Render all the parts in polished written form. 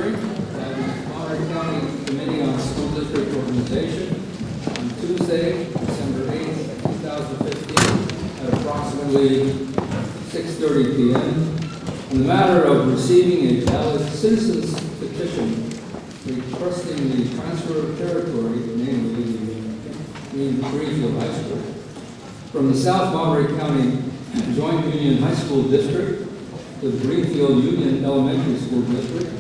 hearing by the Monterey County Committee on School District Organization on Tuesday, December 8th, 2015 at approximately 6:30 p.m. in the matter of receiving a valid citizens petition requesting the transfer of territory, namely the Greenfield High School, from the South Monterey County Joint Union High School District to the Greenfield Union Elementary School District,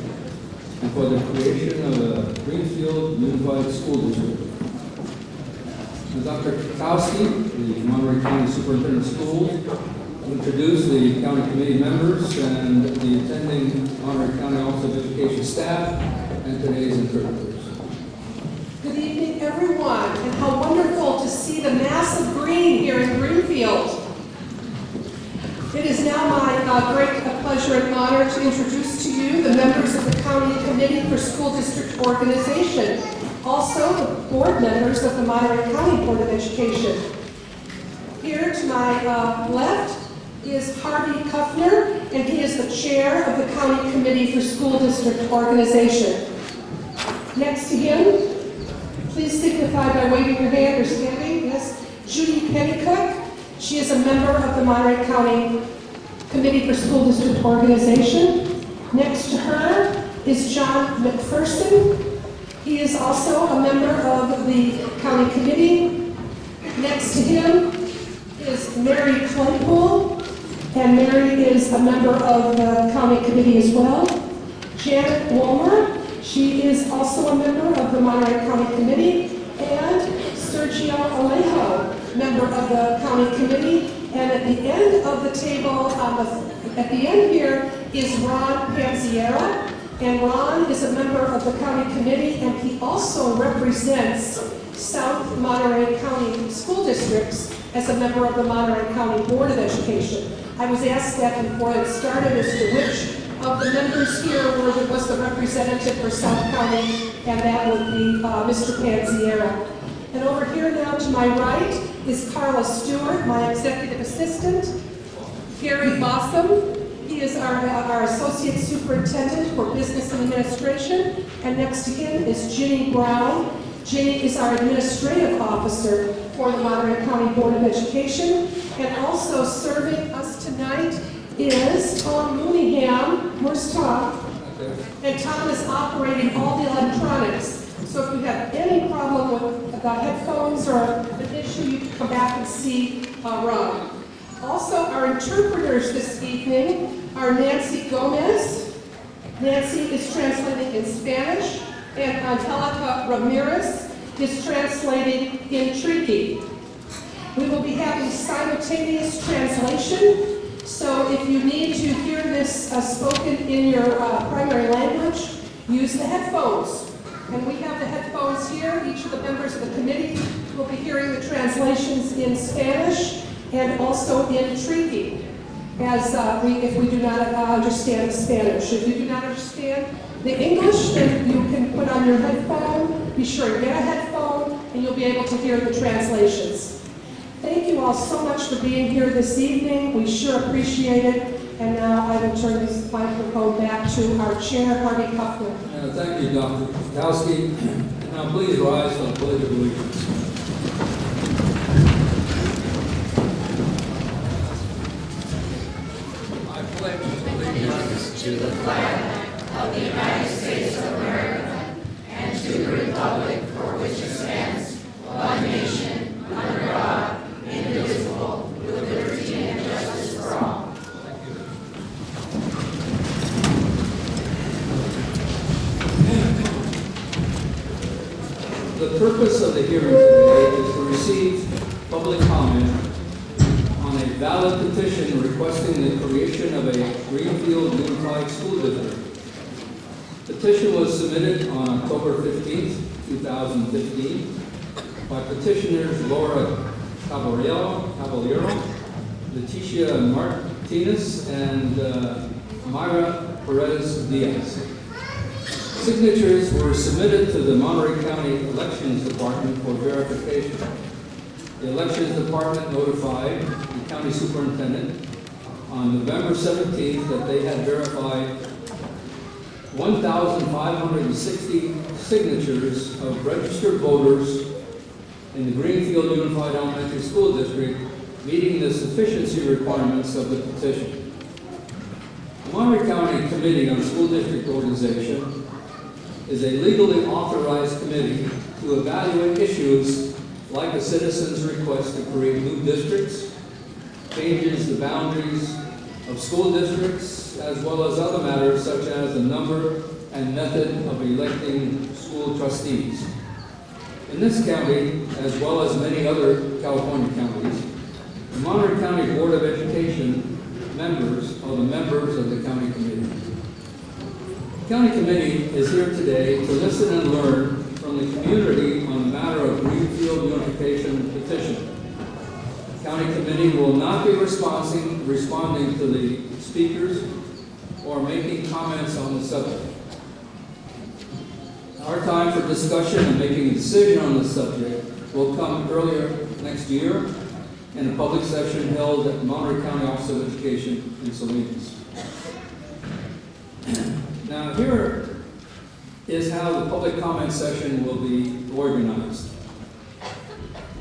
and for the creation of a Greenfield Unified School District. Dr. Kowski, the Monterey County Superintendent of Schools, will introduce the county committee members and the attending Monterey County Office of Education staff and today's interpreters. Good evening, everyone, and how wonderful to see the mass of green here in Greenfield. It is now my great pleasure and honor to introduce to you the members of the County Committee for School District Organization, also the board members of the Monterey County Board of Education. Here to my left is Harvey Kuffner, and he is the chair of the County Committee for School District Organization. Next to him, please signify by waving your hand or standing, yes, Judy Pennycook. She is a member of the Monterey County Committee for School District Organization. Next to her is John McPherson. He is also a member of the County Committee. Next to him is Mary Claypool, and Mary is a member of the County Committee as well. Janet Wolmer, she is also a member of the Monterey County Committee, and Sergio Alejo, member of the County Committee. And at the end of the table, at the end here, is Ron Panziera. And Ron is a member of the County Committee, and he also represents South Monterey County School Districts as a member of the Monterey County Board of Education. I was asked that before it started as to which of the members here was the representative for South County, and that would be Mr. Panziera. And over here now to my right is Carla Stewart, my executive assistant. Gary Bossum, he is our associate superintendent for business and administration. And next to him is Ginny Brown. Ginny is our administrative officer for the Monterey County Board of Education. And also serving us tonight is Tom Mooneyham. Where's Tom? And Tom is operating all the electronics. So if you have any problem with the headphones or an issue, you can come back and see Ron. Also, our interpreters this evening are Nancy Gomez. Nancy is translating in Spanish, and Angelica Ramirez is translating in Triqui. We will be having simultaneous translation, so if you need to hear this spoken in your primary language, use the headphones. And we have the headphones here. Each of the members of the committee will be hearing the translations in Spanish and also in Triqui, as if we do not understand the Spanish. If you do not understand the English, then you can put on your headphone. Be sure to get a headphone, and you'll be able to hear the translations. Thank you all so much for being here this evening. We sure appreciate it. And now I will turn this microphone back to our chair, Harvey Kuffner. Thank you, Dr. Kowski. Now please rise for the Pledge of Allegiance. I pledge allegiance to the flag of the United States of America and to the republic for which it stands, one nation, under God, indivisible, with liberty and justice for all. The purpose of the hearing today is to receive public comment on a valid petition requesting the creation of a Greenfield Unified School District. Petition was submitted on October 15th, 2015 by petitioners Laura Caballero, Leticia Martinez, and Myra Perez Diaz. Signatures were submitted to the Monterey County Elections Department for verification. The Elections Department notified the County Superintendent on November 17th that they had verified 1,560 signatures of registered voters in the Greenfield Unified Elementary School District, meeting the sufficiency requirements of the petition. The Monterey County Committee on School District Organization is a legally authorized committee to evaluate issues like a citizen's request to create new districts, changes the boundaries of school districts, as well as other matters such as the number and method of electing school trustees. In this county, as well as many other California counties, the Monterey County Board of Education members are the members of the county committee. The county committee is here today to listen and learn from the community on the matter of Greenfield Unification petition. The county committee will not be responding to the speakers or making comments on the subject. Our time for discussion and making a decision on the subject will come earlier next year in a public session held at the Monterey County Office of Education in Salinas. Now, here is how the public comment session will be organized.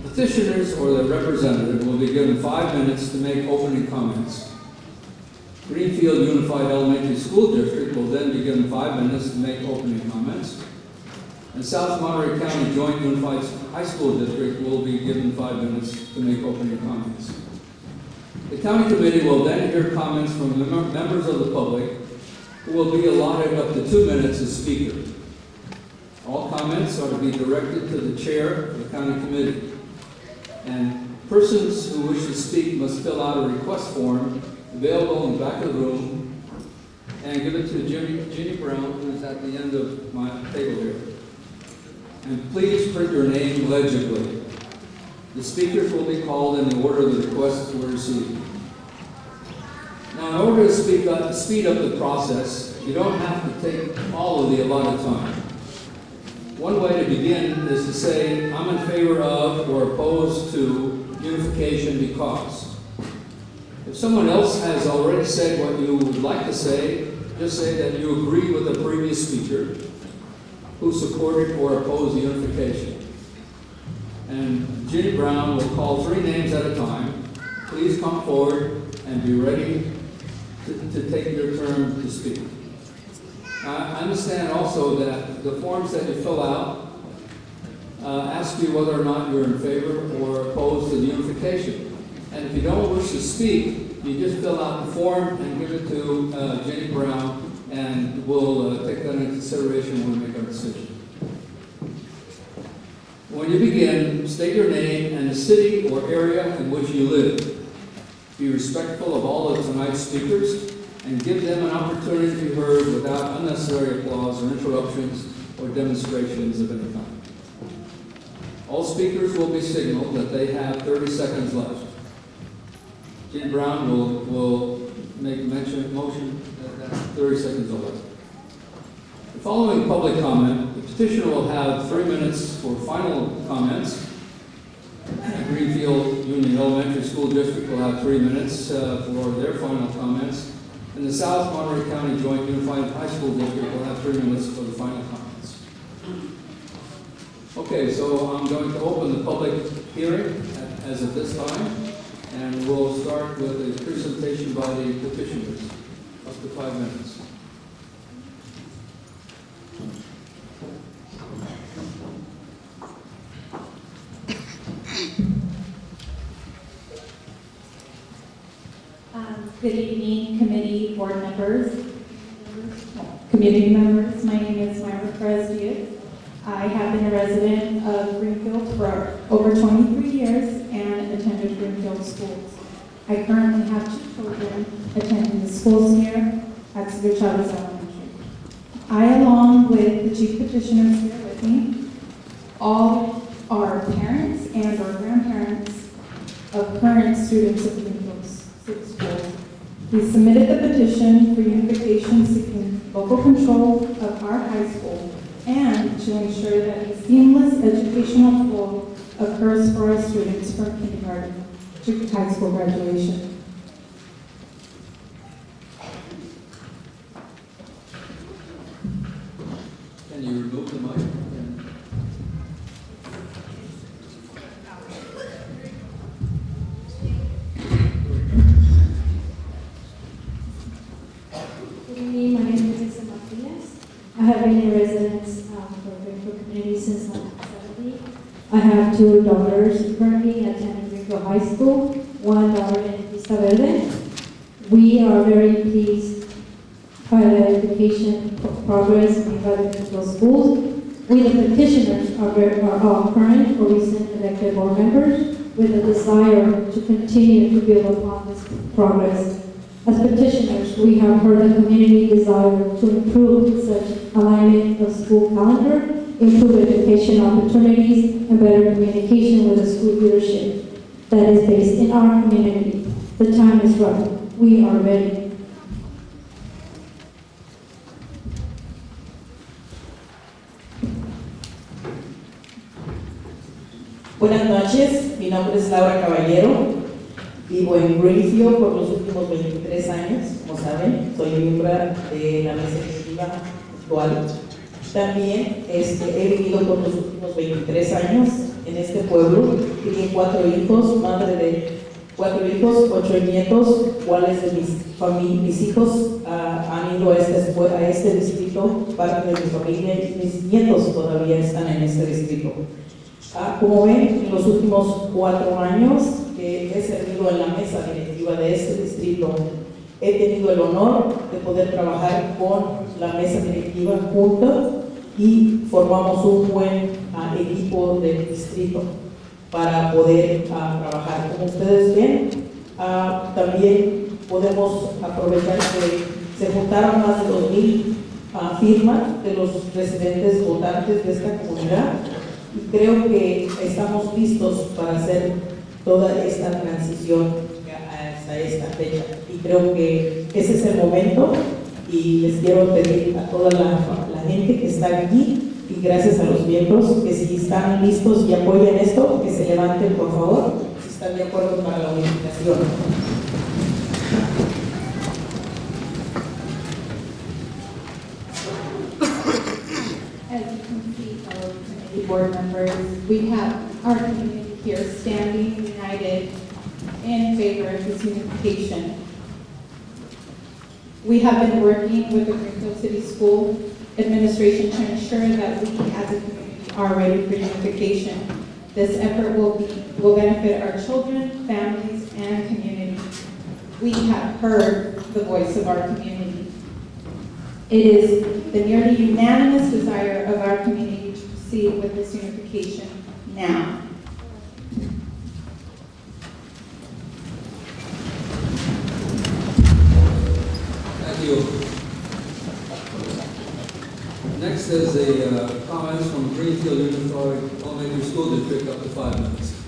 Petitioners or their representative will be given 5 minutes to make opening comments. Greenfield Unified Elementary School District will then be given 5 minutes to make opening comments. And South Monterey County Joint Unified High School District will be given 5 minutes to make opening comments. The county committee will then hear comments from the members of the public, who will be allotted up to 2 minutes as speaker. All comments are to be directed to the chair of the county committee. And persons who wish to speak must fill out a request form available in the back of the room and give it to Jeannie Brown, who is at the end of my table here. And please print your name legibly. The speakers will be called in the order the requests were received. Now, in order to speed up the process, you don't have to take all of the allotted time. One way to begin is to say, I'm in favor of or opposed to unification because. If someone else has already said what you would like to say, just say that you agree with the previous speaker who supported or opposed the unification. And Jeannie Brown will call 3 names at a time. Please come forward and be ready to take your turn to speak. I understand also that the forms that you fill out ask you whether or not you're in favor or opposed to the unification. And if you don't wish to speak, you just fill out the form and give it to Jeannie Brown, and we'll take that into consideration when we make our decision. When you begin, state your name and the city or area in which you live. Be respectful of all of tonight's speakers and give them an opportunity to be heard without unnecessary applause or interruptions or demonstrations of any kind. All speakers will be signaled that they have 30 seconds left. Jeannie Brown will make a motion that 30 seconds are left. Following public comment, the petitioner will have 3 minutes for final comments. Greenfield Union Elementary School District will have 3 minutes for their final comments. And the South Monterey County Joint Unified High School District will have 3 minutes for the final comments. Okay, so I'm going to open the public hearing as of this time, and we'll start with a presentation by the petitioners, up to 5 minutes. Good evening, committee, board members, community members. My name is Myra Perez-Diaz. I have been a resident of Greenfield for over 23 years and attended Greenfield schools. I currently have 2 children attending the schools here at Cedar Chavez Elementary. I, along with the chief petitioners here with me, all are parents and or grandparents of current students of Greenfield schools. We submitted the petition for unification seeking local control of our high school and to ensure that a seamless educational flow occurs for our students from kindergarten to high school graduation. Can you remove the mic? Good evening, my name is Lisa Martinez. I have been a resident for Greenfield community since 1970. I have two daughters currently attending Greenfield High School, one daughter in Vista Verde. We are very pleased by the education progress made by the Greenfield schools. We, the petitioners, are all current or recent elected board members with a desire to continue to build upon this progress. As petitioners, we have heard the community desire to improve such alignment of school calendar, improve education opportunities, and better communication with the school leadership that is based in our community. The time is right. We are ready. Buenas noches, mi nombre es Laura Caballero, vivo en Greenfield por los últimos 23 años, como saben, soy miembro de la mesa ejecutiva actual. También he vivido por los últimos 23 años en este pueblo, tengo 4 hijos, madre de 4 hijos, 8 nietos, cuales de mis hijos han ido a este distrito, parte de mi familia, y mis nietos todavía están en este distrito. Como ven, en los últimos 4 años que he servido en la mesa directiva de este distrito, he tenido el honor de poder trabajar con la mesa directiva junto y formamos un buen equipo del distrito para poder trabajar. Como ustedes ven, también podemos aprovechar que se juntaron más de 2,000 firmas de los residentes votantes de esta comunidad. Y creo que estamos listos para hacer toda esta transición hasta esta fecha. Y creo que ese es el momento y les quiero pedir a toda la gente que está aquí y gracias a los miembros que si están listos y apoyan esto, que se levanten por favor, si están de acuerdo para la unificación. Board members, we have our community here standing united in favor of this unification. We have been working with the Greenfield City School Administration to ensure that we as a community are ready for unification. This effort will benefit our children, families, and community. We have heard the voice of our community. It is the nearly unanimous desire of our community with this unification now. Thank you. Next is a comments from Greenfield Unified Elementary School District, up to 5 minutes.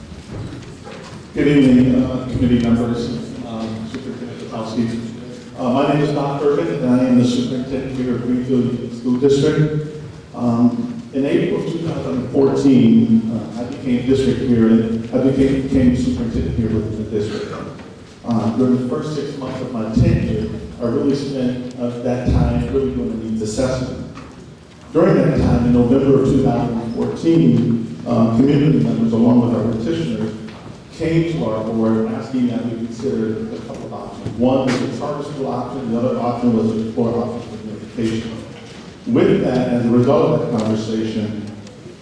Good evening, committee members, Superintendent Kowalski. My name is Don Urban, and I am the superintendent here at Greenfield School District. In April of 2014, I became district here, and I became superintendent here within the district. During the first 6 months of my tenure, I really spent that time really doing a needs assessment. During that time, in November of 2014, community members, along with our petitioners, came to our board asking that we consider a couple of options. One was the charter school option, the other option was to explore options for unification. With that, as a result of that conversation,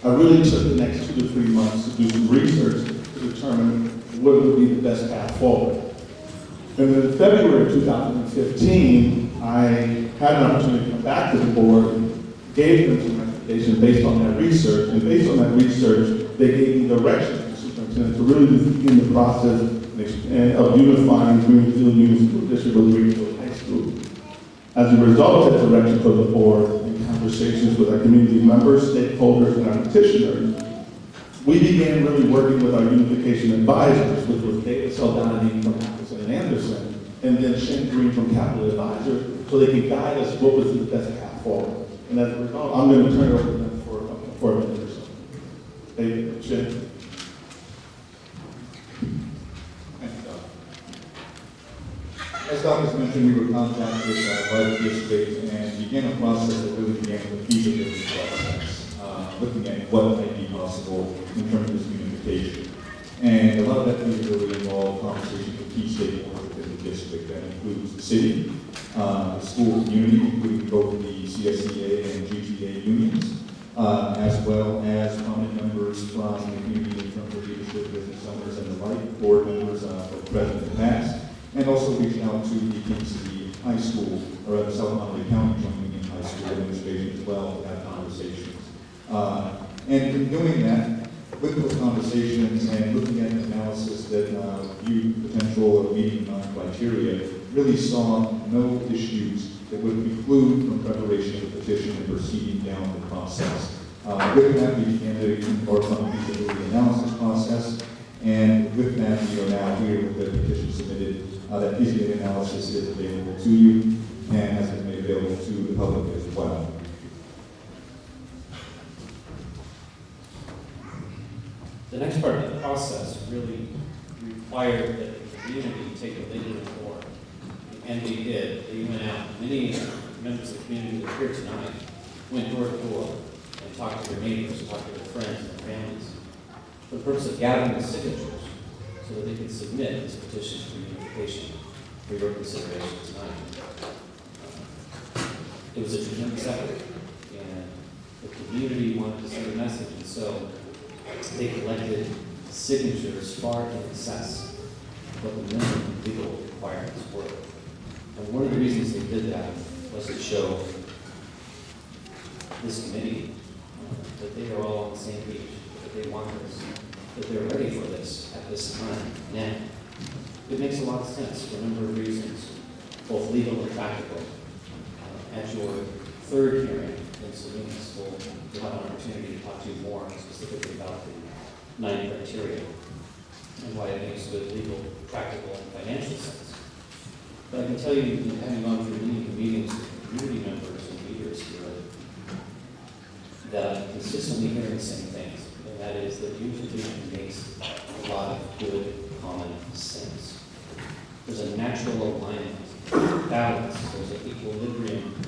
I really took the next 2 to 3 months to do some research to determine what would be the best path forward. And in February of 2015, I had an opportunity to come back to the board, gave them some recommendations based on that research, and based on that research, they gave me direction to the superintendent to really begin the process of unifying Greenfield Union School District with Greenfield High School. As a result of that direction from the board, conversations with our community members, stakeholders, and our petitioners, we began really working with our unification advisors, which was David Saldani from Atkinson and Anderson, and then Shen Green from Capital Advisors, so they could guide us what was the best path forward. And as a result, I'm going to turn it over to them for a minute or so. David, Shen. As Doc has mentioned, we were contacted by the district and began a process that really began with the feasibility process. what might be possible in terms of this unification. And a lot of that meeting really involved conversations with key stakeholders within the district. That includes the city, the school community, including both the CSEA and GTA unions, as well as prominent members from the community in terms of leadership, business owners, and the like, board members, both present and past, and also reaching out to the Kingston High School, or the South Monterey County Joint Union High School administration as well to have conversations. And in doing that, with those conversations and looking at an analysis that viewed potential or meeting criteria, really saw no issues that would preclude from preparation of the petition and proceeding down the process. With that, we began to embark on the feasibility analysis process, and with that, we are now here with the petition submitted. That feasibility analysis is available to you and has been made available to the public as well. The next part of the process really required that the community take a lead in the war. And they did. They went out. Many members of the community that are here tonight went door to door and talked to their neighbors, talked to their friends and their families for the purpose of gathering the signatures so that they could submit this petition for unification for your consideration tonight. It was a tremendous effort, and the community wanted to send a message, and so they collected signatures far in excess of what the minimum legal requirements were. And one of the reasons they did that was to show this committee that they are all on the same page, that they want this, that they're ready for this at this time. Now, it makes a lot of sense for a number of reasons, both legal and practical. At your third hearing in Salinas, we'll have an opportunity to talk to you more specifically about the 9 criteria and why it makes good legal, practical, and financial sense. But I can tell you, having gone through many meetings with community members and leaders here, that I'm consistently hearing the same things, and that is that unification makes a lot of good common sense. There's a natural alignment, balance, there's an equilibrium.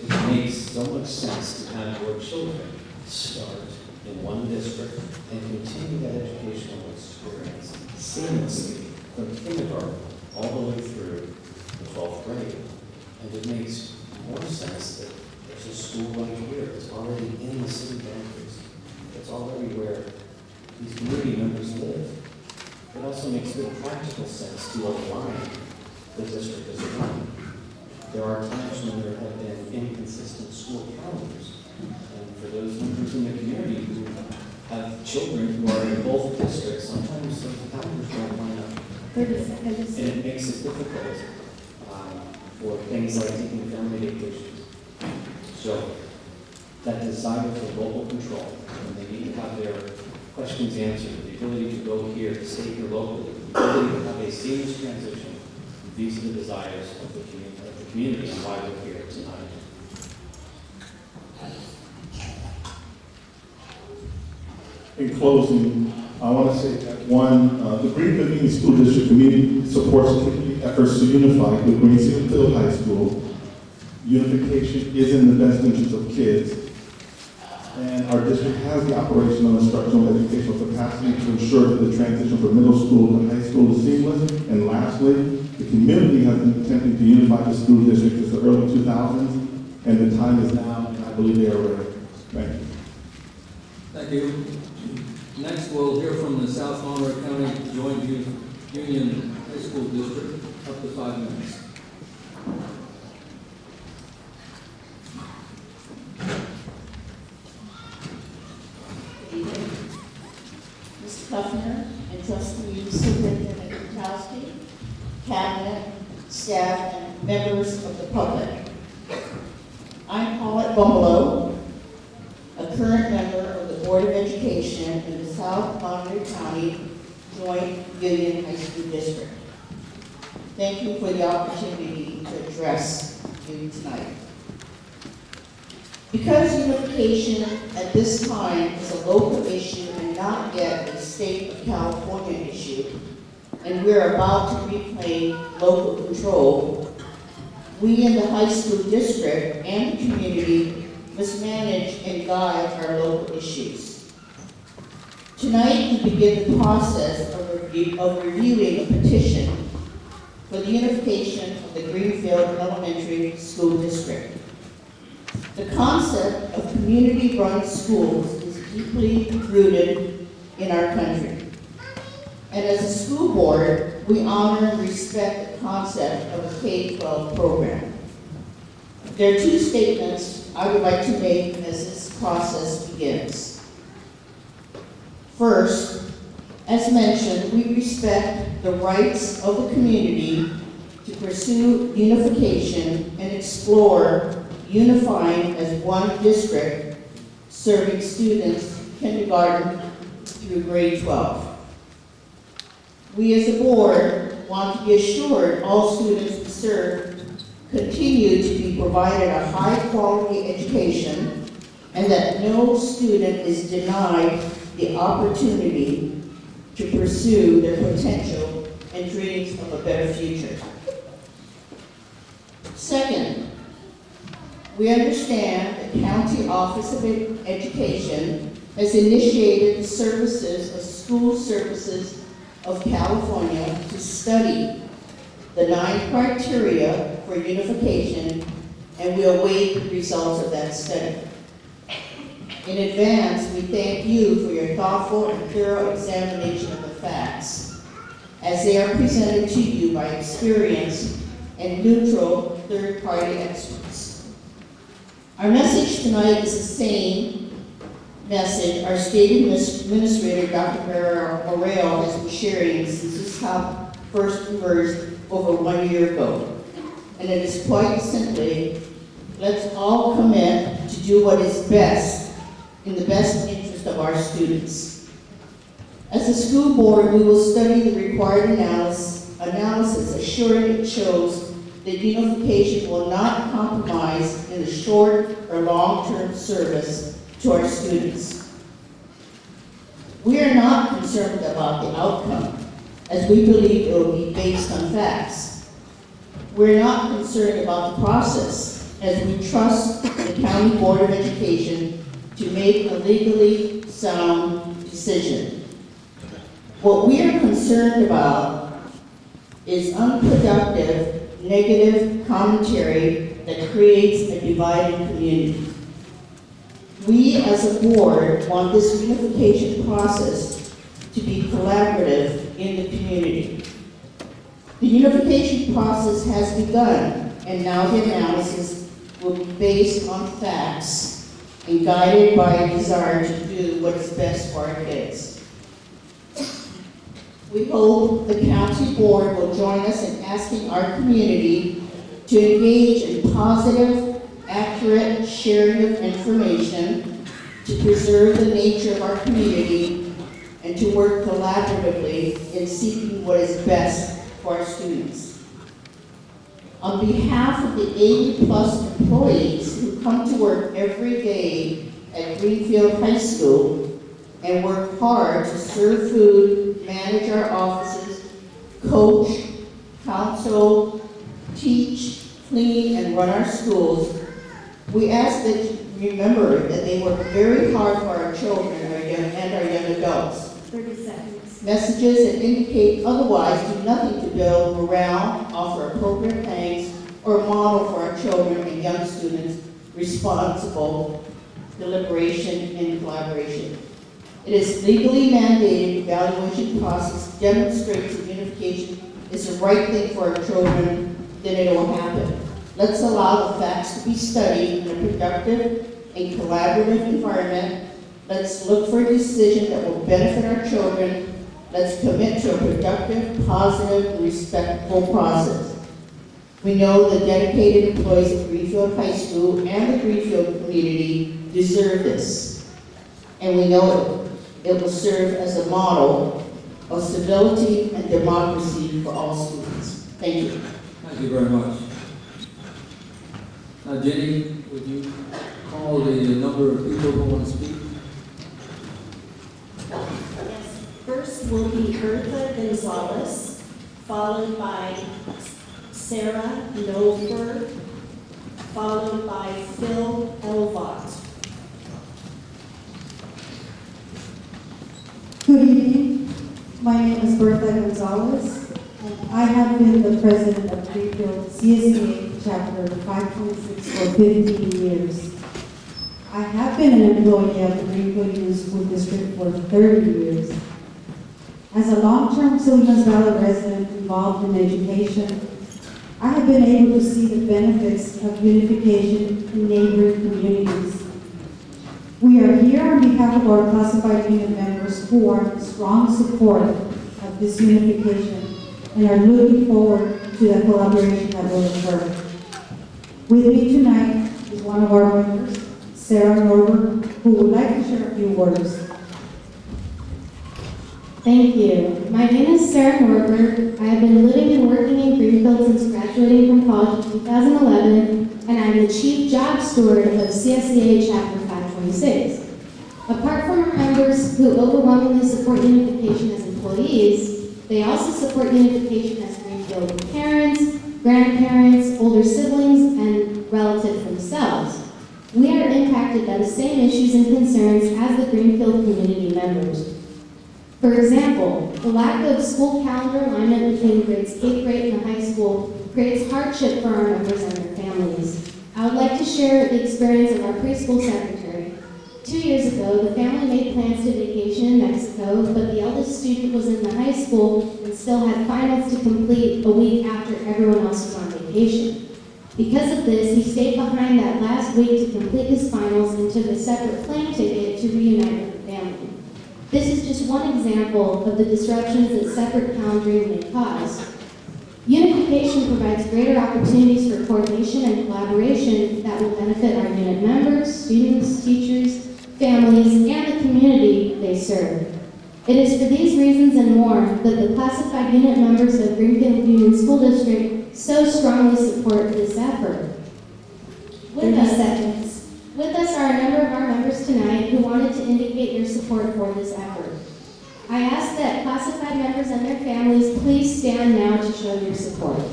It makes so much sense to have your children start in one district and continue that educational experience seamlessly from kindergarten all the way through the 12th grade. And it makes more sense that there's a school right here that's already in the city boundaries, that's already where these community members live. It also makes good practical sense to align the district as a one. There are times when there have been inconsistent school calendars. And for those members in the community who have children who are in both districts, sometimes those calendars don't line up. 30 seconds. And it makes it difficult for things like taking family vacations. So that desire for local control, when they need to have their questions answered, the ability to go here, to stay here locally, the ability to have a seamless transition, these are the desires of the community and why we're here tonight. In closing, I want to say that one, the Greenfield Union School District community supports community efforts to unify with Greenfield High School. Unification is in the best interest of kids, and our district has the operational, instructional, and educational capacity to ensure that the transition from middle school to high school is seamless. And lastly, the community has been attempting to unify the school district since the early 2000s, and the time is now, and I believe they are ready. Thank you. Thank you. Next, we'll hear from the South Monterey County Joint Union High School District, up to 5 minutes. Good evening. Mr. Kuffner and Trustee Superintendent Kutowski, Cabinet, staff, and members of the public. I'm Paulette Bumbelow, a current member of the Board of Education in the South Monterey County Joint Union High School District. Thank you for the opportunity to address you tonight. Because unification at this time is a local issue and not yet a state of California issue, and we're about to reclaim local control, we in the high school district and the community must manage and guide our local issues. Tonight, we begin the process of reviewing a petition for the unification of the Greenfield Elementary School District. The concept of community-run schools is deeply rooted in our country. And as a school board, we honor and respect the concept of a K-12 program. There are two statements I would like to make as this process begins. First, as mentioned, we respect the rights of the community to pursue unification and explore unifying as one district serving students kindergarten through grade 12. We as a board want to be assured all students we serve continue to be provided a high-quality education and that no student is denied the opportunity to pursue their potential and dreams of a better future. Second, we understand the County Office of Education has initiated the Services of School Services of California to study the 9 criteria for unification, and we await the results of that study. In advance, we thank you for your thoughtful and thorough examination of the facts as they are presented to you by experienced and neutral third-party experts. Our message tonight is the same message our State Administrator, Dr. Morel, has been sharing since this topic first emerged over 1 year ago. And it is quite simply, let's all commit to do what is best in the best interest of our students. As a school board, we will study the required analysis assuring it shows that unification will not compromise in the short or long-term service to our students. We are not concerned about the outcome, as we believe it will be based on facts. We're not concerned about the process, as we trust the County Board of Education to make a legally sound decision. What we are concerned about is unproductive, negative commentary that creates a divided community. We as a board want this unification process to be collaborative in the community. The unification process has begun, and now the analysis will be based on facts and guided by a desire to do what is best for our kids. We hope the county board will join us in asking our community to engage in positive, accurate sharing of information, to preserve the nature of our community, and to work collaboratively in seeking what is best for our students. On behalf of the 80+ employees who come to work every day at Greenfield High School and work hard to serve food, manage our offices, coach, counsel, teach, clean, and run our schools, we ask that you remember that they work very hard for our children and our young adults. 30 seconds. Messages that indicate otherwise do nothing to build morale, offer appropriate thanks, or model for our children and young students responsible deliberation and collaboration. It is legally mandated evaluation process demonstrates that unification is the right thing for our children, then it will happen. Let's allow the facts to be studied in a productive and collaborative environment. Let's look for a decision that will benefit our children. Let's commit to a productive, positive, and respectful process. We know the dedicated employees at Greenfield High School and the Greenfield community deserve this. And we know it will serve as a model of civility and democracy for all students. Thank you. Thank you very much. Now, Jenny, would you call the number of people who want to speak? Yes, first will be Bertha Gonzalez, followed by Sarah Nover, followed by Phil Elvott. Good evening. My name is Bertha Gonzalez. I have been the president of Greenfield CSA Chapter 526 for 15 years. I have been an employee of the Greenfield Union School District for 30 years. As a long-term Salinas Valley resident involved in education, I have been able to see the benefits of unification in neighboring communities. We are here on behalf of our classified unit members who are in strong support of this unification and are looking forward to the collaboration that will occur. With me tonight is one of our members, Sarah Norbert, who would like to share a few words. Thank you. My name is Sarah Norbert. I have been living and working in Greenfield since graduating from college in 2011, and I'm the Chief Job Steward of CSCA Chapter 526. Apart from our members who overwhelmingly support unification as employees, they also support unification as Greenfield parents, grandparents, older siblings, and relatives themselves. We are impacted by the same issues and concerns as the Greenfield community members. For example, the lack of school calendar alignment between grades 8th grade and the high school creates hardship for our members and their families. I would like to share the experience of our preschool secretary. 2 years ago, the family made plans to vacation in Mexico, but the eldest student was in the high school and still had finals to complete a week after everyone else was on vacation. Because of this, he stayed behind that last week to complete his finals and took a separate plane ticket to reunite with the family. This is just one example of the disruptions that separate calendaring may cause. Unification provides greater opportunities for coordination and collaboration that will benefit our unit members, students, teachers, families, and the community they serve. It is for these reasons and more that the classified unit members of Greenfield Union School District so strongly support this effort. With us are a number of our members tonight who wanted to indicate their support for this effort. I ask that classified members and their families please stand now to show your support.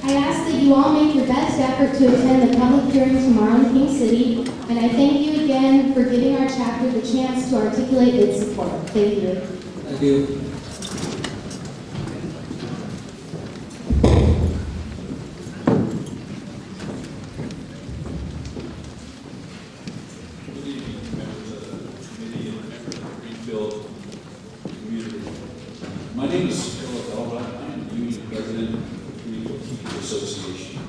I ask that you all make your best effort to attend the public hearing tomorrow in King City, and I thank you again for giving our chapter the chance to articulate its support. Thank you. Thank you. My name is Philip Elrod. I am the union president of the Greenfield Teachers Association.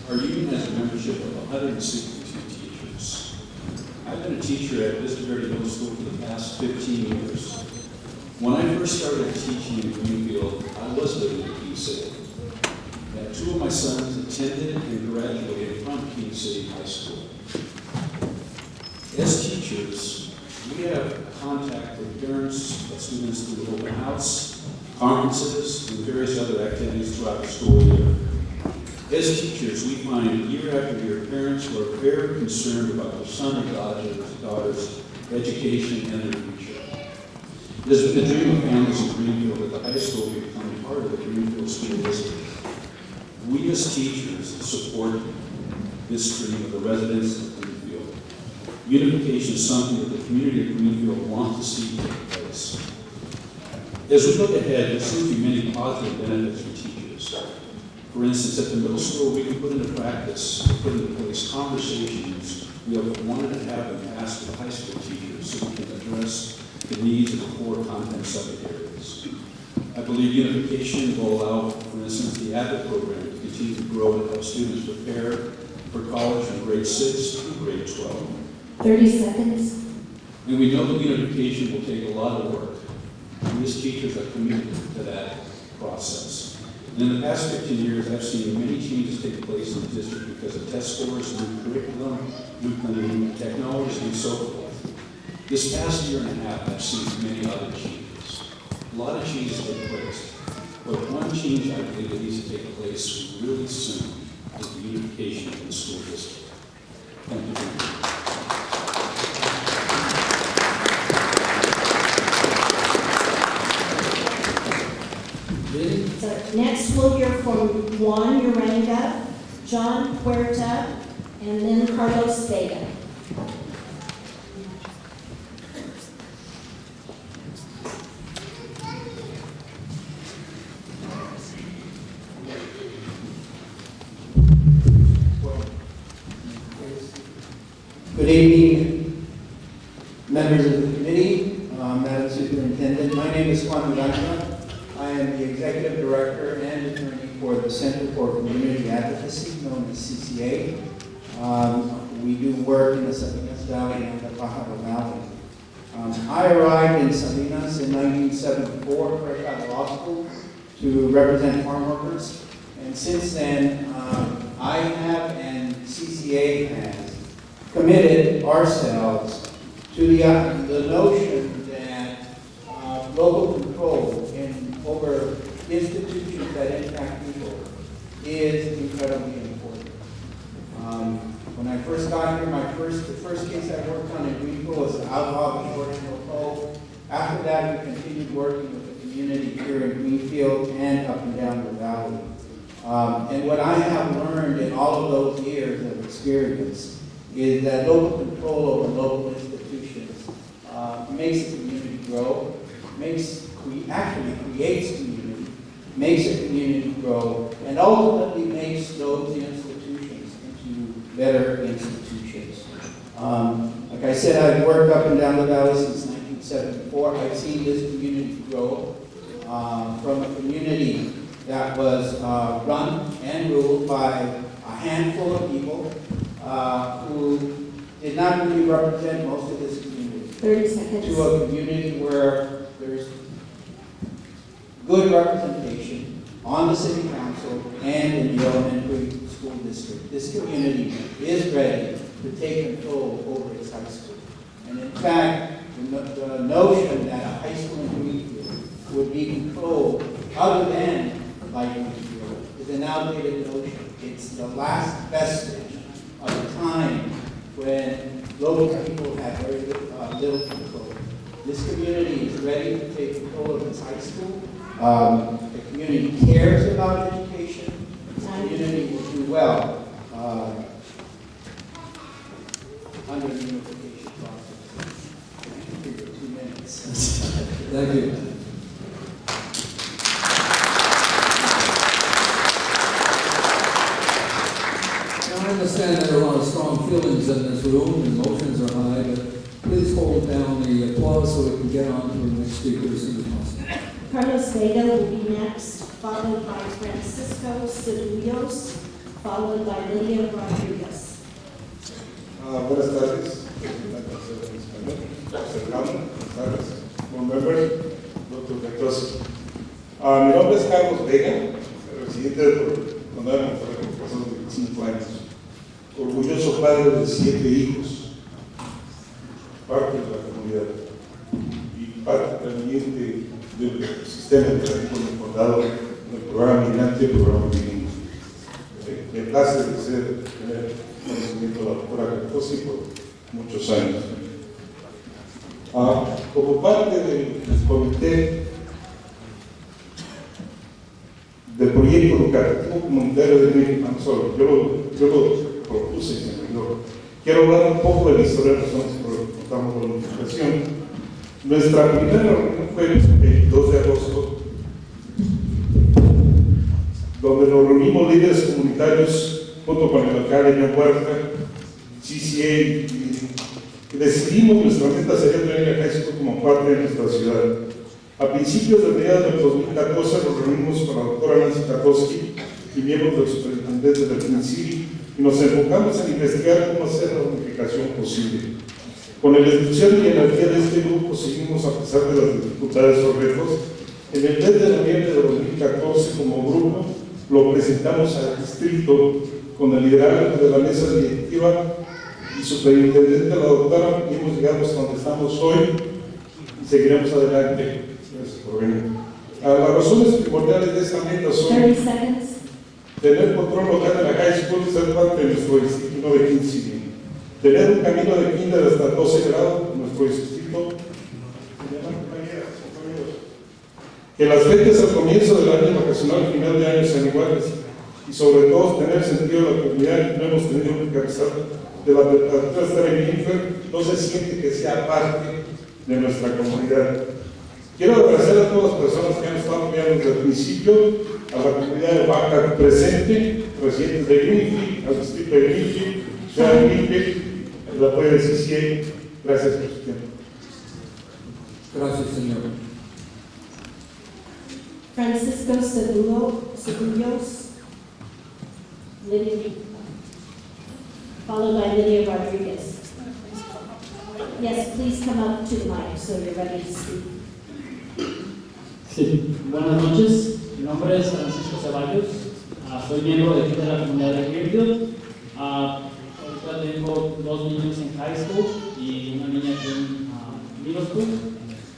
Our union has a membership of 162 teachers. I've been a teacher at Vista Verde Middle School for the past 15 years. When I first started teaching in Greenfield, I was living in King City. Two of my sons attended and graduated from King City High School. As teachers, we have contact with parents of students through the open house, conferences, and various other activities throughout the school year. As teachers, we find year after year parents who are very concerned about their son or daughter's education and their future. It has been the dream of families in Greenfield that the high school will become part of the Greenfield School District. We as teachers support this dream of the residents of Greenfield. Unification is something that the community of Greenfield wants to see take place. As we look ahead, there seem to be many positive benefits for teachers. For instance, at the middle school, we can put into place conversations we have wanted to have in the past with high school teachers so we can address the needs of the core content subject areas. I believe unification will allow, for instance, the AVID program to continue to grow and help students prepare for college from grade 6 through grade 12. 30 seconds. And we know that unification will take a lot of work. We as teachers are committed to that process. And in the past 15 years, I've seen many changes take place in the district because of test scores, new curriculum, new technology, and so forth. This past year and a half, I've seen many other changes. A lot of changes take place. But one change I believe that needs to take place really soon is the unification of the school district. Thank you very much. So next we'll hear from Juan Uranga, John Puerta, and then Carlos Vega. Good evening, members of the committee, Madam Superintendent. My name is Juan Miranda. I am the Executive Director and Attorney for the Center for Community Advocacy, known as CCA. We do work in the Salinas Valley and the Pajaro Valley. I arrived in Salinas in 1974, fresh out of law school, to represent farm workers. And since then, I have and CCA has committed ourselves to the notion that local control over institutions that impact people is incredibly important. When I first got here, the first case I worked on in Greenfield was the alcohol shortage control. After that, we continued working with the community here in Greenfield and up and down the valley. And what I have learned in all of those years of experience is that local control over local institutions makes the community grow, actually creates community, makes a community grow, and ultimately makes those institutions into better institutions. Like I said, I've worked up and down the valley since 1974. I've seen this community grow from a community that was run and ruled by a handful of people who did not really represent most of this community. 30 seconds. To a community where there's good representation on the city council and in the elementary school district. This community is ready to take control over its high school. And in fact, the notion that a high school in Greenfield would be controlled other than by Greenfield is an outdated notion. It's the last vestige of a time when local people had very little control. This community is ready to take control of its high school. The community cares about education. The community will do well under the unification process. Thank you for 2 minutes. Thank you. I understand there are a lot of strong feelings in this room, emotions are high, but please hold down the applause so we can get on to the next speaker as soon as possible. Carlos Vega will be next, followed by Francisco Ceballos, followed by Lydia Rodriguez. Buenas tardes. Buenos members, Dr. Rectos. Mi nombre es Carlos Vega, residente de Condado de Monterrey, pasado 25 años. Orgulloso padre de 7 hijos, parte de la comunidad y parte también del sistema educativo del condado, en el programa migrante y el programa bilingüe. Me place tener conocimiento de la doctora Rectos por muchos años. Como parte del comité del proyecto educativo comunitario de Greenfield, yo lo propuse y me ayudó. Quiero hablar un poco de la historia de las razones por las que contamos con la unificación. Nuestra primera reunión fue el 2 de agosto, donde nos reunimos líderes comunitarios junto con el alcalde de Huerta, CCA, y decidimos nuestra meta sería tener a High School como parte de nuestra ciudad. A principios de mediados del 2014 nos reunimos con la doctora Nancy Katowski y miembros del superintendente del PNC y nos enfocamos en investigar cómo hacer la unificación posible. Con la instrucción y energía de este grupo seguimos a pesar de las dificultades o retos. En el mes de noviembre de 2014, como grupo, lo presentamos al distrito con el liderazgo de la mesa directiva y superintendente la doctora, y hemos llegado hasta donde estamos hoy y seguiremos adelante. Gracias por venir. Las razones primordiales de esta meta son 30 seconds. tener control local de la high school y ser parte de nuestro distrito de 15, tener un camino de kinder hasta 12 grados en nuestro distrito, que las fechas al comienzo del año vacacional y final de año sean iguales y sobre todo tener sentido de la comunidad. No hemos tenido que regresar de la temperatura estar en Greenfield, no se siente que sea parte de nuestra comunidad. Quiero agradecer a todas las personas que han estado apoyando desde el principio, a la comunidad de Baca presente, residentes de Greenfield, al distrito de Greenfield, ciudad de Greenfield, el apoyo de CCA. Gracias por su tiempo. Gracias, señor. Francisco Ceballos, Lydia, followed by Lydia Rodriguez. Yes, please come up to the mic so you're ready to speak. Sí, buenas noches. Mi nombre es Francisco Ceballos. Soy miembro de aquí de la comunidad de Greenfield. Ahorita tengo 2 niños en high school y una niña aquí en middle school.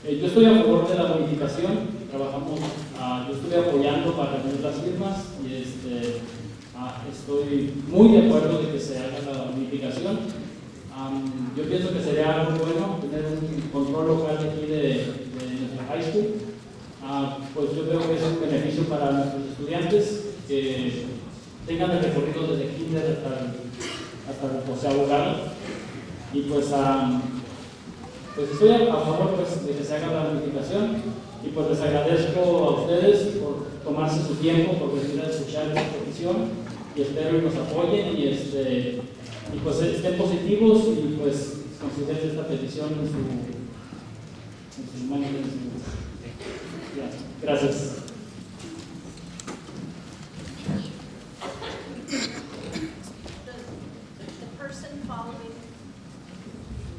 Yo estoy a favor de la bonificación. Trabajamos, yo estoy apoyando para reunir las firmas y estoy muy de acuerdo de que se haga la bonificación. Yo pienso que sería algo bueno tener un control local aquí de nuestra high school. Pues yo creo que es un beneficio para nuestros estudiantes que tengan el recorrido desde kinder hasta abogado. Y pues estoy a favor pues, de que se haga la bonificación y pues les agradezco a ustedes por tomarse su tiempo, por venir a escuchar esta petición y espero que nos apoyen y pues estén positivos y pues consideren esta petición en su mano. Gracias.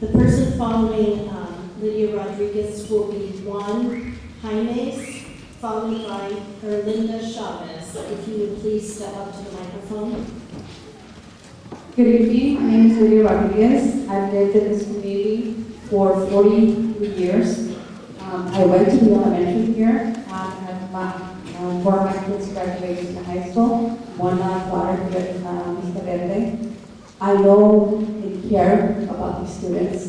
The person following Lydia Rodriguez will be Juan Jaimes, followed by Erlinda Chavez. If you would please step up to the microphone. Good evening, my name is Lydia Rodriguez. I've lived in this community for 40 years. I went to the elementary here. Four of my kids graduated from high school. One daughter here at Vista Verde. I know and care about the students.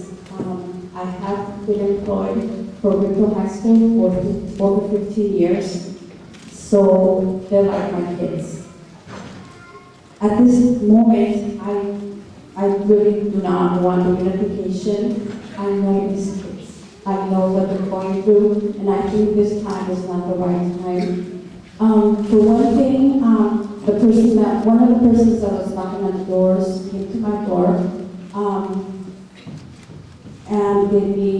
I have been employed for Greenfield High School for over 15 years, so they're like my kids. At this moment, I really do not want the unification. I know these kids. I know what they're going through, and I think this time is not the right time. For one thing, one of the persons that was knocking on the doors came to my door and gave me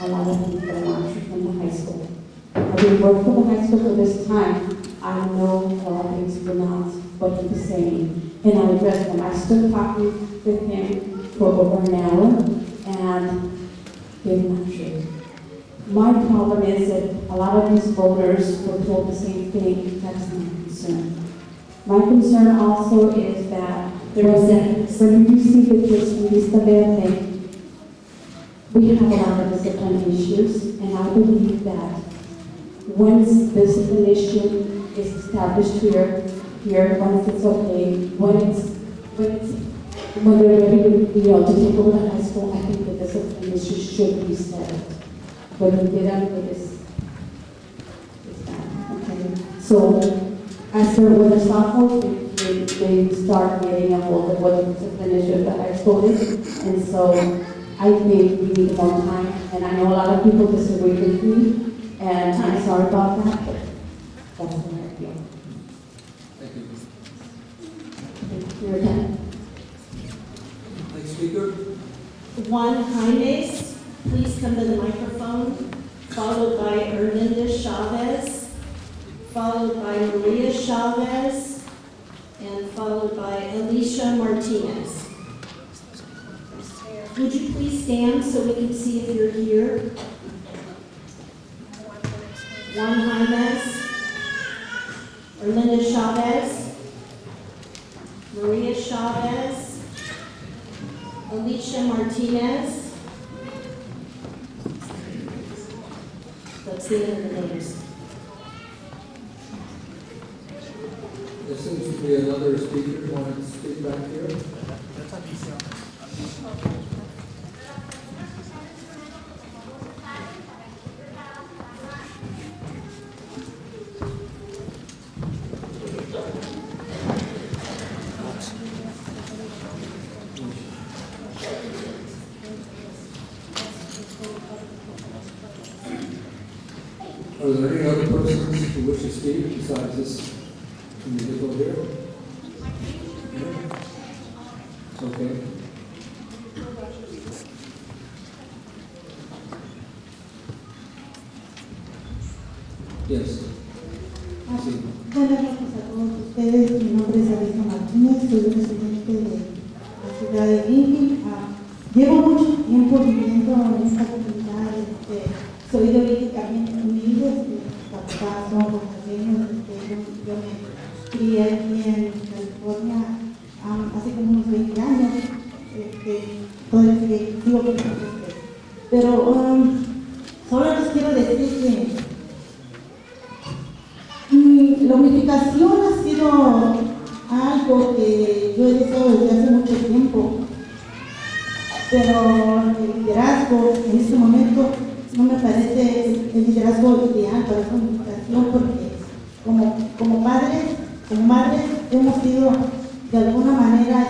a lot of things that I want from the high school. I've been working for the high school for this time. I know a lot of things were not what he was saying, and I addressed them. I stood talking with him for over an hour, and they're not true. My problem is that a lot of these voters were told the same thing. That's my concern. My concern also is that when you see the kids in Vista Verde, we have a lot of discipline issues, and I believe that once discipline issue is established here, once it's okay, when they're ready to take over the high school, I think the discipline issue should be settled. But we get out of this, okay. So, as for when the sophomores, they start getting a hold of what the discipline issue of the high school is, and so I think we need more time. And I know a lot of people disagree with me, and I'm sorry about that, but that's what I feel. Thank you. Thank you. Your time. Next speaker. Juan Jaimes, please come to the microphone, followed by Erlinda Chavez, followed by Maria Chavez, and followed by Alicia Martinez. Would you please stand so we can see if you're here? Juan Jaimes, Erlinda Chavez, Maria Chavez, Alicia Martinez. Let's see the names. There seems to be another speaker who wanted to speak back here. Are there any other persons who wish to speak besides this individual here? Okay. Yes. Sí. Buenas noches a todos ustedes. Mi nombre es Alisa Martínez, soy residente de la ciudad de Greenfield. Llevo mucho tiempo viviendo en esta comunidad. Soy de origen también humilde, mis papás son oaxaqueños. Yo me crié aquí en California hace como unos 20 años. Todavía sigo con ustedes. Pero solo les quiero decir que la unificación ha sido algo que yo he deseado desde hace mucho tiempo, pero el liderazgo en este momento no me parece el liderazgo ideal para esta unificación, porque como madres hemos sido de alguna manera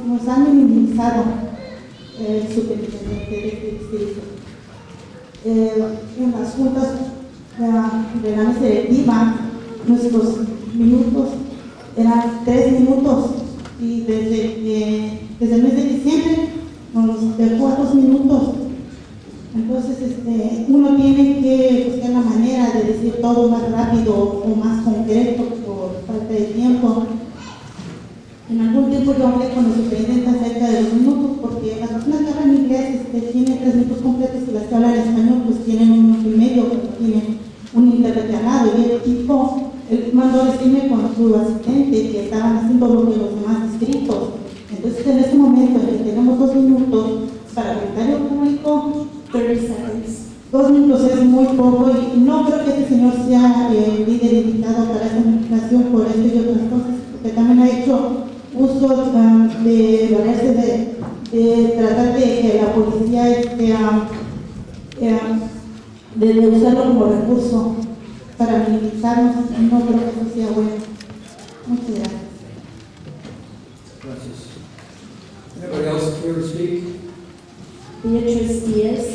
nos han minimizado el superintendente de distrito. En las juntas de la mesa directiva, nuestros minutos eran 3 minutos y desde el mes de diciembre nos dejó a 2 minutos. Entonces uno tiene que buscar la manera de decir todo más rápido o más concreto por falta de tiempo. En algún tiempo yo hablé con el superintendente acerca de los minutos, porque las personas que hablan inglés tienen 3 minutos completos y las que hablan español pues tienen 1 minuto y medio, porque tienen un intérprete al lado. Y el chico, él mandó a decirme con su asistente que estaban haciendo lo que los demás distritos. Entonces en este momento en que tenemos 2 minutos para comentario público, 30 seconds. 2 minutos es muy poco y no creo que este señor sea el líder indicado para esta administración por esto y otras cosas, porque también ha hecho uso de valerse de tratar de que la policía de usarlo como recurso para minimizarnos. No creo que eso sea bueno. Muchas gracias. Gracias. Anybody else here to speak? Beatriz Diaz.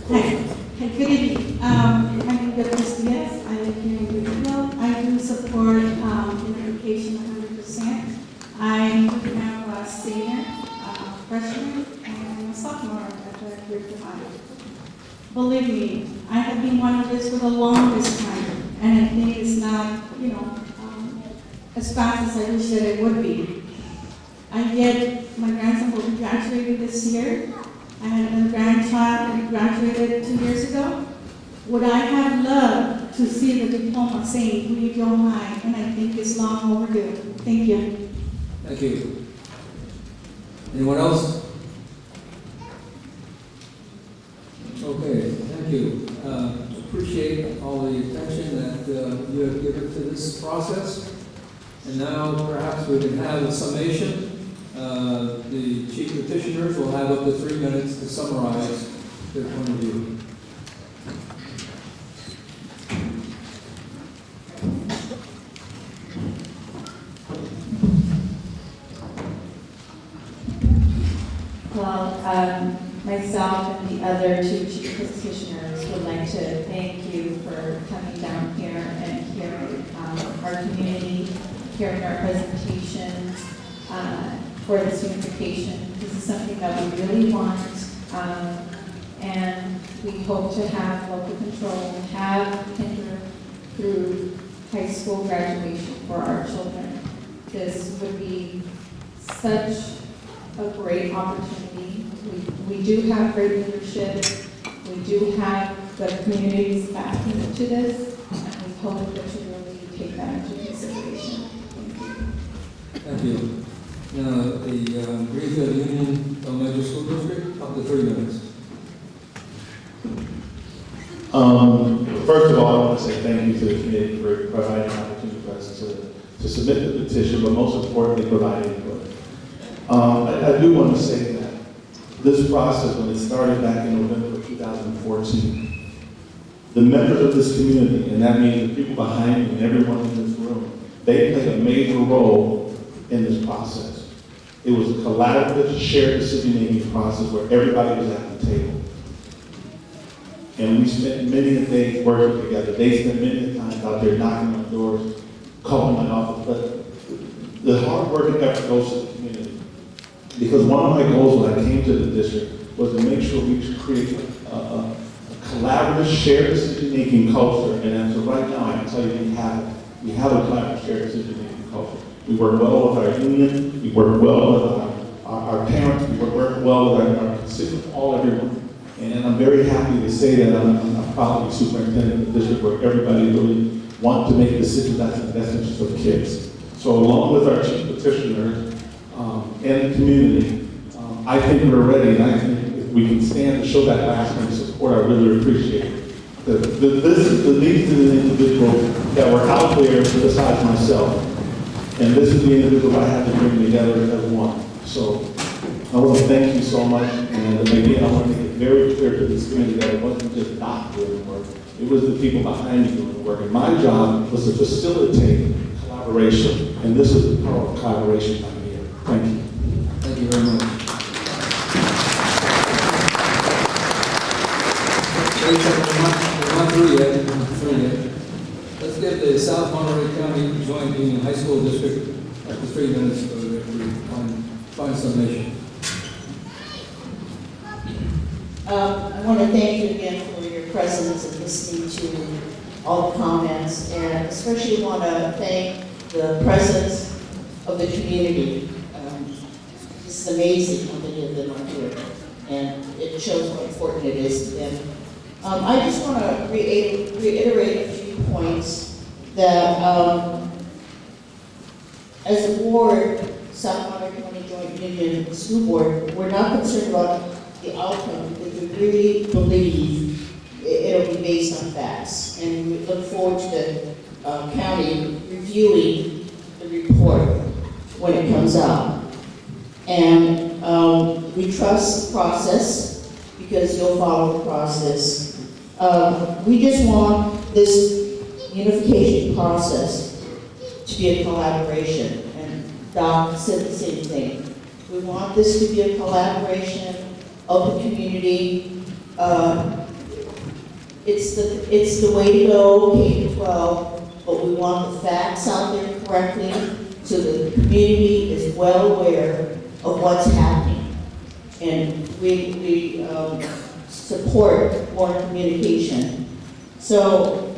Hi, good evening. My name is Beatriz Diaz. I live here in Greenfield. I do support Unification 100%. I do have a senior, freshman, and a sophomore at the Greenfield High. Believe me, I have been wanting this for the longest time, and I think it's not, as fast as I wish that it would be. I get my grandson will be graduating this year. I had another grandchild that graduated 2 years ago. Would I have loved to see the diploma saying Greenfield High, and I think it's long overdue. Thank you. Thank you. Anyone else? Okay, thank you. Appreciate all the attention that you have given to this process. And now perhaps we can have a summation. The chief petitioners will have up to 3 minutes to summarize their point of view. Well, myself and the other 2 chief petitioners would like to thank you for coming down here and hearing our community, hearing our presentation for this unification. This is something that we really want, and we hope to have local control, have kinder through high school graduation for our children. This would be such a great opportunity. We do have great leadership. We do have the community's backing to this, and we hope that you really take that into consideration. Thank you. Now, the Greenfield Union Elementary School District, up to 3 minutes. First of all, I want to say thank you to the committee for providing an opportunity for us to submit the petition, but most importantly, providing input. I do want to say that this process, when it started back in November of 2014, the members of this community, and that means the people behind me and everyone in this room, They played a major role in this process. It was a collaborative, shared decision-making process where everybody was at the table. And we spent many a day working together. They spent many a times out there knocking on doors, calling my office. But the hard work and effort goes to the community. Because one of my goals when I came to the district was to make sure we create a collaborative, shared decision-making culture. And as of right now, I can tell you we have it. We have a collaborative, shared decision-making culture. We work well with our union. We work well with our parents. We work well with our constituents, everyone. And I'm very happy to say that I'm proud to be superintendent of the district where everybody really wants to make decisions that's in the best interest of kids. So along with our chief petitioner and the community, I think we're ready, and I think if we can stand to show that last minute support, I really appreciate it. These are the individuals that were out there besides myself, and this is the individual I had to bring together as one. So I want to thank you so much, and again, I want to make it very clear to this community that it wasn't just Doc doing the work, it was the people behind me doing the work, and my job was to facilitate collaboration, and this is the power of collaboration I'm here. Thank you. Thank you very much. We're not through yet. Let's give the South Monterey County Joint Union High School District up to 3 minutes for the fine summation. I want to thank you again for your presence and listening to all the comments, and especially want to thank the presence of the community. This is amazing how many of them are here, and it shows how important it is to them. I just want to reiterate a few points that as a board, South Monterey County Joint Union School Board, we're not concerned about the outcome because we really believe it'll be based on facts. And we look forward to the county reviewing the report when it comes out. And we trust the process because you'll follow the process. We just want this unification process to be a collaboration. And Doc said the same thing. We want this to be a collaboration of the community. It's the way to go, K-12, but we want the facts out there correctly so the community is well aware of what's happening. And we support more communication. So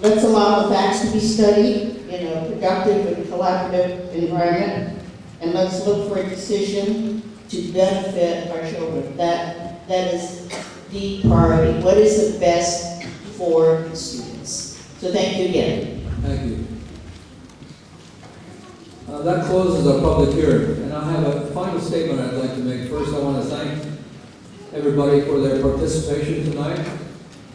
let's allow the facts to be studied in a productive and collaborative environment, and let's look for a decision to benefit our children. That is the priority. What is the best for the students? So thank you again. Thank you. That closes our public hearing, and I have a final statement I'd like to make. First, I want to thank everybody for their participation tonight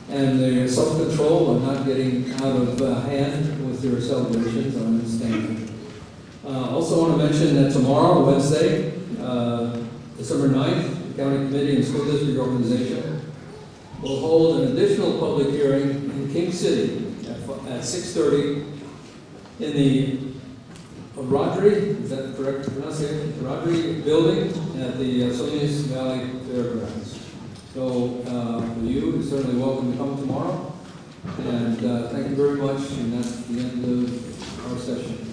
and their self-control and not getting out of hand with your celebrations. I understand. Also want to mention that tomorrow, Wednesday, December 9th, the County Committee and School District Organization will hold an additional public hearing in King City at 6:30 in the Rodri, is that the correct pronunciation? Rodri building at the Salinas Valley Fairgrounds. So for you, you're certainly welcome to come tomorrow. And thank you very much, and that's the end of our session.